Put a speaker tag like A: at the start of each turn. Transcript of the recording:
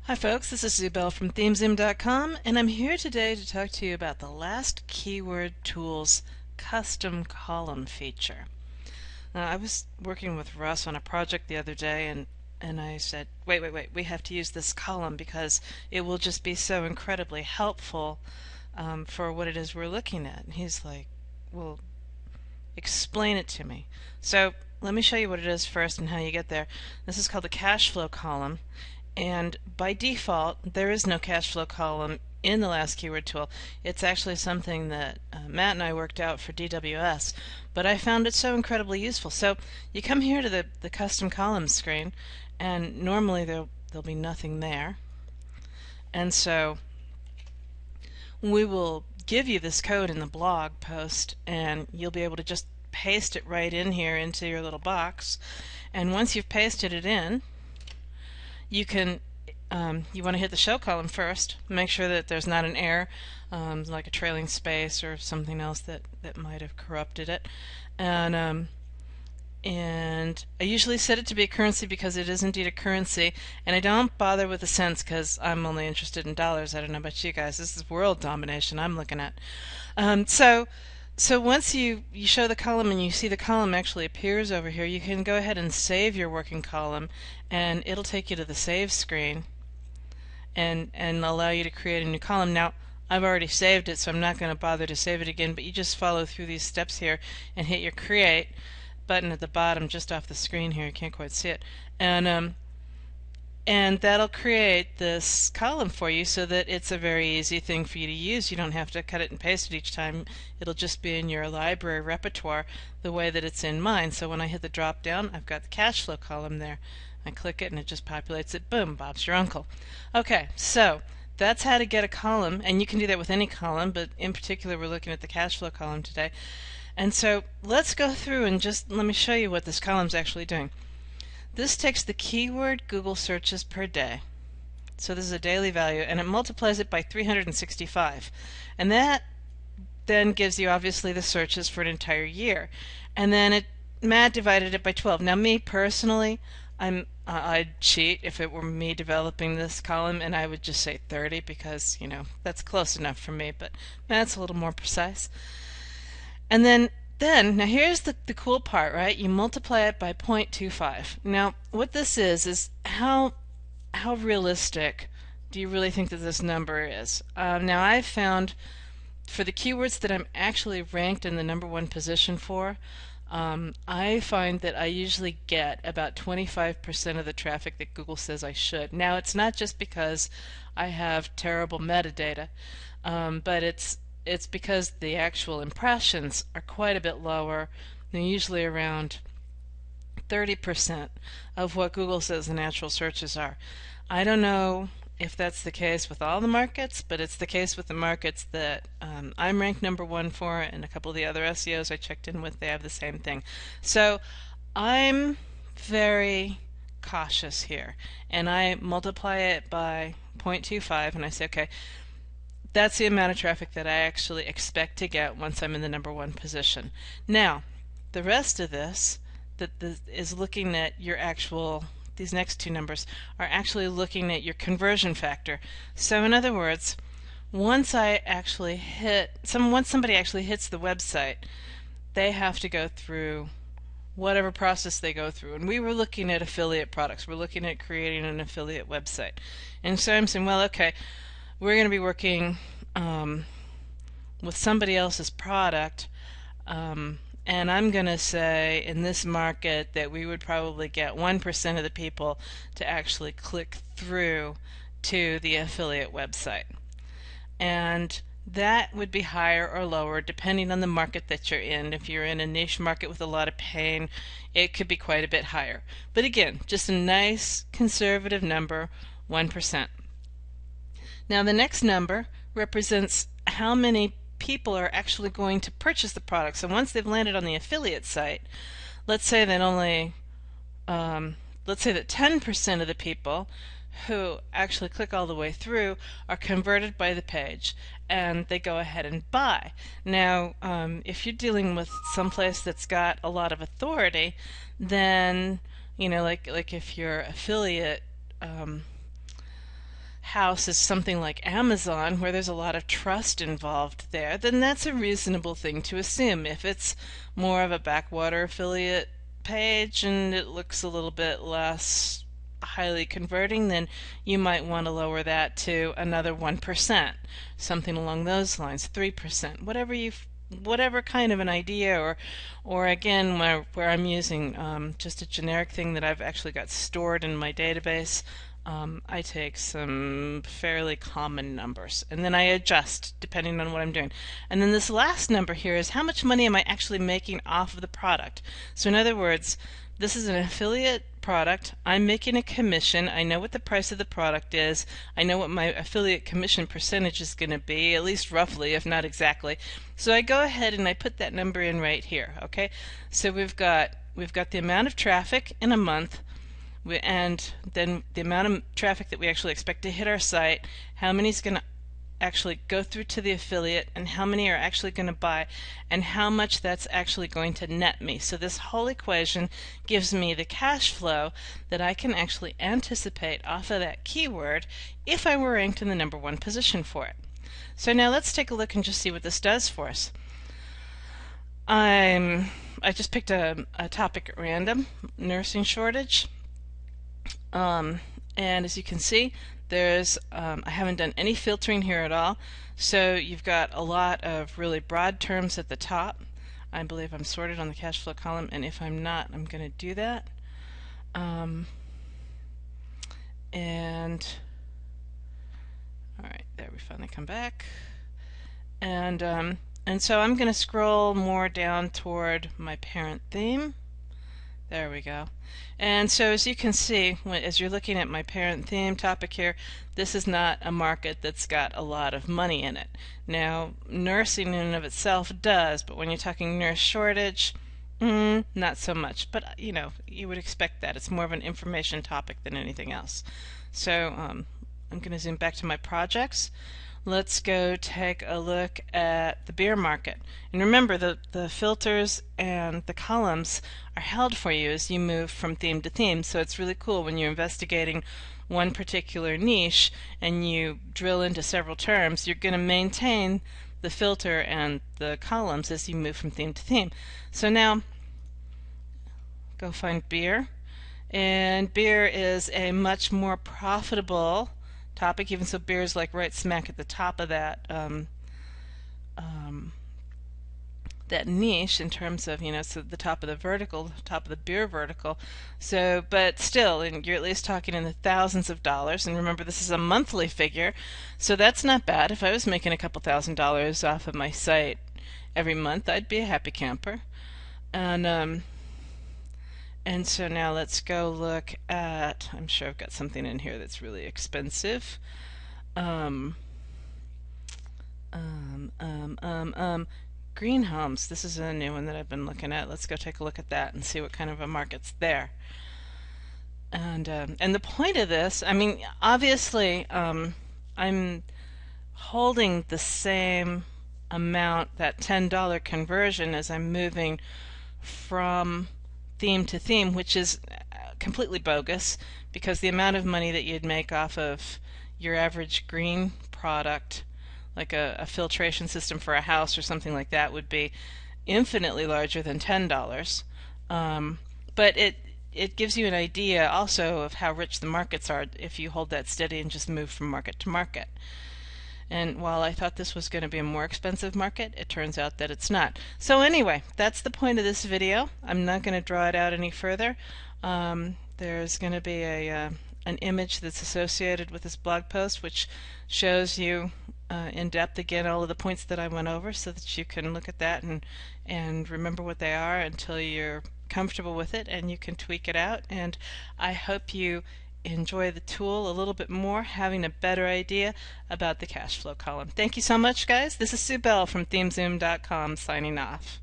A: Hi folks, this is Zubel from ThemeZoom.com, and I'm here today to talk to you about the last Keyword Tools custom column feature. I was working with Russ on a project the other day, and I said, wait, we have to use this column because it will just be so incredibly helpful for what it is we're looking at. And he's like, well, explain it to me. So let me show you what it is first and how you get there. This is called the cash flow column. And by default, there is no cash flow column in the last keyword tool. It's actually something that Matt and I worked out for DWS, but I found it so incredibly useful. So you come here to the custom columns screen, and normally there'll be nothing there. And so we will give you this code in the blog post, and you'll be able to just paste it right in here into your little box. And once you've pasted it in, you can you want to hit the show column first, make sure that there's not an error like a trailing space or something else that might have corrupted it, and I usually set it to be a currency because it is indeed a currency, and I don't bother with the cents because I'm only interested in dollars. I don't know about you guys, this is world domination I'm looking at. So once you show the column and you see the column actually appears over here, you can go ahead and save your working column, and it'll take you to the save screen and allow you to create a new column. Now I've already saved it, so I'm not going to bother to save it again, but you just follow through these steps here and hit your create button at the bottom just off the screen here. You can't quite see it, and that'll create this column for you so that it's a very easy thing for you to use. You don't have to cut it and paste it each time. It'll just be in your library repertoire the way that it's in mine. So when I hit the drop down, I've got the cash flow column there. I click it and it just populates it. Boom, Bob's your uncle. Okay, so that's how to get a column, and you can do that with any column, but in particular we're looking at the cash flow column today. And so let's go through and just let me show you what this column's actually doing. This takes the keyword Google searches per day, so this is a daily value, and it multiplies it by 365, and that then gives you obviously the searches for an entire year. And then Matt divided it by 12. Now me personally, I'd cheat if it were me developing this column, and I would just say 30 because, you know, that's close enough for me, but Matt's a little more precise. And then now here's the cool part, right? You multiply it by 0.25. Now what this is how realistic do you really think that this number is? Now I've found for the keywords that I'm actually ranked in the #1 position for, I find that I usually get about 25% of the traffic that Google says I should. Now it's not just because I have terrible metadata, but it's because the actual impressions are quite a bit lower. They're usually around 30% of what Google says the natural searches are. I don't know if that's the case with all the markets, but it's the case with the markets that I'm ranked #1 for, and a couple of the other SEOs I checked in with, they have the same thing. So I'm very cautious here, and I multiply it by 0.25, and I say, okay, that's the amount of traffic that I actually expect to get once I'm in the #1 position. Now, the rest of this is looking at your actual, these next two numbers are actually looking at your conversion factor. So in other words, once somebody actually hits the website, they have to go through whatever process they go through. And we were looking at affiliate products. We're looking at creating an affiliate website. And so I'm saying, well, okay, we're going to be working with somebody else's product, and I'm going to say in this market that we would probably get 1% of the people to actually click through to the affiliate website. And that would be higher or lower depending on the market that you're in. If you're in a niche market with a lot of pain, it could be quite a bit higher. But again, just a nice conservative number, 1%. Now the next number represents how many people are actually going to purchase the product. So once they've landed on the affiliate site, let's say that 10% of the people who actually click all the way through are converted by the page and they go ahead and buy. Now if you're dealing with someplace that's got a lot of authority, then you know, like if your affiliate house is something like Amazon, where there's a lot of trust involved there, then that's a reasonable thing to assume. If it's more of a backwater affiliate page and it looks a little bit less highly converting, then you might want to lower that to another 1%, something along those lines, 3%, whatever kind of an idea, or again, where I'm using just a generic thing that I've actually got stored in my database. I take some fairly common numbers and then I adjust depending on what I'm doing. And then this last number here is how much money am I actually making off of the product. So in other words, this is an affiliate product. I'm making a commission. I know what the price of the product is. I know what my affiliate commission percentage is going to be, at least roughly, if not exactly. So I go ahead and I put that number in right here. Okay, so we've got the amount of traffic in a month, and then the amount of traffic that we actually expect to hit our site, how many is going to actually go through to the affiliate, and how many are actually going to buy, and how much that's actually going to net me. So this whole equation gives me the cash flow that I can actually anticipate off of that keyword if I were ranked in the #1 position for it. So now let's take a look and just see what this does for us. I just picked a topic at random, nursing shortage. And as you can see, there's I haven't done any filtering here at all, so you've got a lot of really broad terms at the top. I believe I'm sorted on the cash flow column, and if I'm not, I'm going to do that. And all right, there we finally come back, and so I'm going to scroll more down toward my parent theme. There we go. And so as you can see, as you're looking at my parent theme topic here, this is not a market that's got a lot of money in it. Now, nursing in and of itself does, but when you're talking nurse shortage, not so much. But you know, you would expect that. It's more of an information topic than anything else. So I'm going to zoom back to my projects. Let's go take a look at the beer market. And remember, the filters and the columns are held for you as you move from theme to theme. So it's really cool when you're investigating one particular niche and you drill into several terms, you're going to maintain the filter and the columns as you move from theme to theme. So now, go find beer. And beer is a much more profitable topic, even so beer is like right smack at the top of that that niche in terms of, you know, so the top of the vertical, top of the beer vertical. So, but still, and you're at least talking in the thousands of dollars. And remember, this is a monthly figure, so that's not bad. If I was making a couple $1,000s off of my site every month, I'd be a happy camper. And so now let's go look at, I'm sure I've got something in here that's really expensive. Green homes. This is a new one that I've been looking at. Let's go take a look at that and see what kind of a market's there. And the point of this, I mean, obviously, I'm holding the same amount, that $10 conversion, as I'm moving from theme to theme, which is completely bogus, because the amount of money that you'd make off of your average green product, like a filtration system for a house or something like that, would be infinitely larger than $10. But it gives you an idea also of how rich the markets are if you hold that steady and just move from market to market. And while I thought this was going to be a more expensive market, it turns out that it's not. So anyway, that's the point of this video. I'm not going to draw it out any further. There's going to be an image that's associated with this blog post, which shows you in depth again all of the points that I went over, so that you can look at that and remember what they are until you're comfortable with it and you can tweak it out. And I hope you enjoy the tool a little bit more, having a better idea about the cash flow column. Thank you so much, guys. This is Sue Bell from themezoom.com signing off.